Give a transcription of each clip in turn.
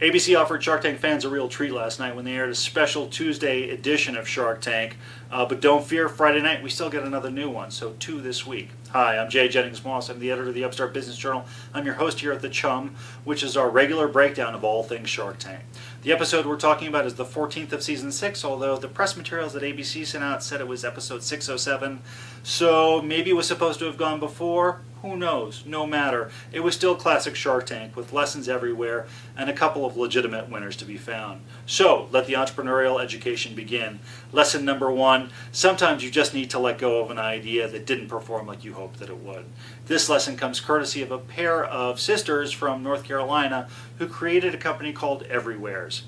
ABC offered Shark Tank fans a real treat last night when they aired a special Tuesday edition of Shark Tank. But don't fear, Friday night we still get another new one, so 2 this week. Hi, I'm Jennings Moss. I'm the editor of the Upstart Business Journal. I'm your host here at the Chum, which is our regular breakdown of all things Shark Tank. The episode we're talking about is the 14th of season 6, although the press materials that ABC sent out said it was episode 607, so maybe it was supposed to have gone before. Who knows? No matter. It was still classic Shark Tank with lessons everywhere and a couple of legitimate winners to be found. So, let the entrepreneurial education begin. Lesson number 1, sometimes you just need to let go of an idea that didn't perform like you hoped that it would. This lesson comes courtesy of a pair of sisters from North Carolina who created a company called EvRewares.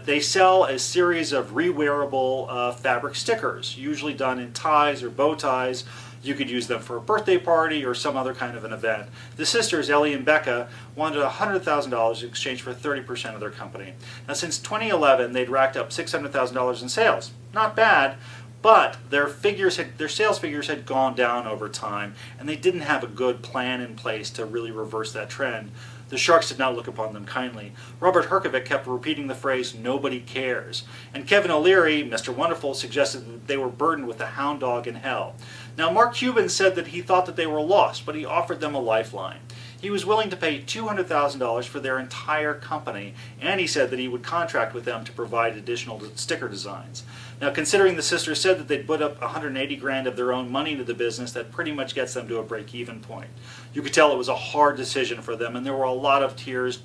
They sell a series of rewearable fabric stickers, usually done in ties or bow ties. You could use them for a birthday party or some other kind of an event. The sisters, Ellie and Becca, wanted $100,000 in exchange for 30% of their company. Now, since 2011, they'd racked up $600,000 in sales. Not bad, but their sales figures had gone down over time, and they didn't have a good plan in place to really reverse that trend. The Sharks did not look upon them kindly. Robert Herkovic kept repeating the phrase, "nobody cares." And Kevin O'Leary, Mr. Wonderful, suggested that they were burdened with a hound dog in hell. Now, Mark Cuban said that he thought that they were lost, but he offered them a lifeline. He was willing to pay $200,000 for their entire company, and he said that he would contract with them to provide additional sticker designs. Now, considering the sisters said that they'd put up $180,000 of their own money into the business, that pretty much gets them to a break-even point. You could tell it was a hard decision for them, and there were a lot of tears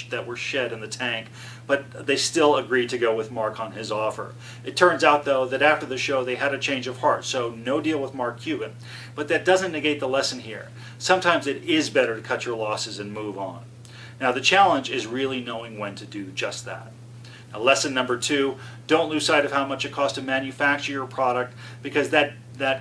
that were shed in the tank, but they still agreed to go with Mark on his offer. It turns out, though, that after the show they had a change of heart, so no deal with Mark Cuban. But that doesn't negate the lesson here. Sometimes it is better to cut your losses and move on. Now, the challenge is really knowing when to do just that. Now, lesson number 2, don't lose sight of how much it costs to manufacture your product, because that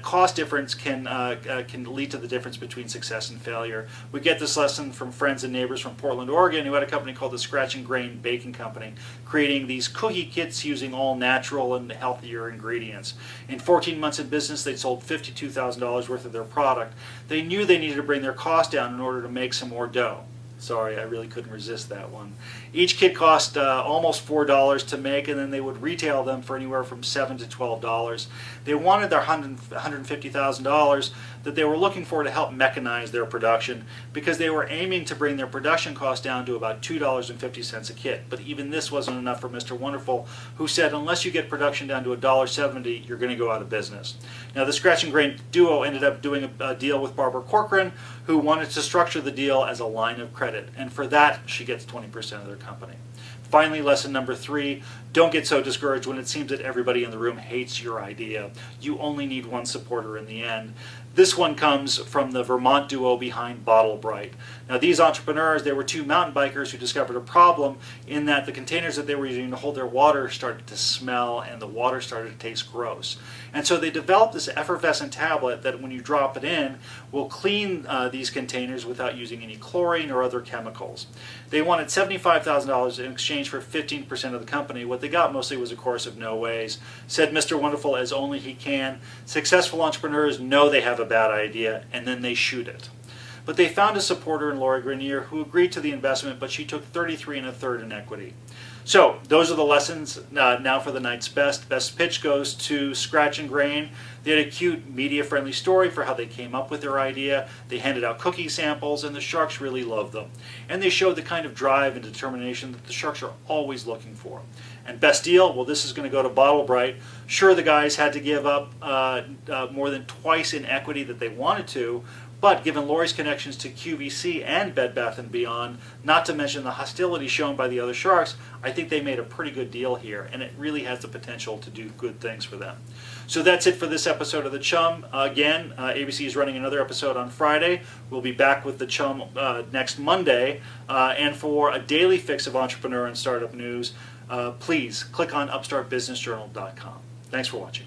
cost difference can lead to the difference between success and failure. We get this lesson from friends and neighbors from Portland, Oregon, who had a company called the Scratch and Grain Baking Company, creating these cookie kits using all natural and healthier ingredients. In 14 months in business, they sold $52,000 worth of their product. They knew they needed to bring their cost down in order to make some more dough. Sorry, I really couldn't resist that one. Each kit cost almost $4 to make, and then they would retail them for anywhere from $7 to $12. They wanted their $150,000 that they were looking for to help mechanize their production, because they were aiming to bring their production cost down to about $2.50 a kit. But even this wasn't enough for Mr. Wonderful, who said unless you get production down to $1.70, you're going to go out of business. Now, the Scratch and Grain duo ended up doing a deal with Barbara Corcoran, who wanted to structure the deal as a line of credit, and for that she gets 20% of their company. Finally, lesson number 3, don't get so discouraged when it seems that everybody in the room hates your idea. You only need one supporter in the end. This one comes from the Vermont duo behind Bottle Bright. Now, these entrepreneurs, they were 2 mountain bikers who discovered a problem in that the containers that they were using to hold their water started to smell and the water started to taste gross. And so they developed this effervescent tablet that when you drop it in will clean these containers without using any chlorine or other chemicals. They wanted $75,000 in exchange for 15% of the company. What they got mostly was a chorus of no ways. Said Mr. Wonderful as only he can. Successful entrepreneurs know they have a bad idea, and then they shoot it. But they found a supporter in Lori Grenier who agreed to the investment, but she took 33 1/3 in equity. So those are the lessons. Now for the night's best. Best pitch goes to Scratch and Grain. They had a cute, media-friendly story for how they came up with their idea. They handed out cookie samples, and the Sharks really loved them. And they showed the kind of drive and determination that the Sharks are always looking for. And best deal, well, this is going to go to Bottle Bright. Sure, the guys had to give up more than twice in equity that they wanted to, but given Lori's connections to QVC and Bed Bath & Beyond, not to mention the hostility shown by the other Sharks, I think they made a pretty good deal here, and it really has the potential to do good things for them. So that's it for this episode of The Chum. Again, ABC is running another episode on Friday. We'll be back with The Chum next Monday. And for a daily fix of entrepreneur and startup news, please click on upstartbusinessjournal.com. Thanks for watching.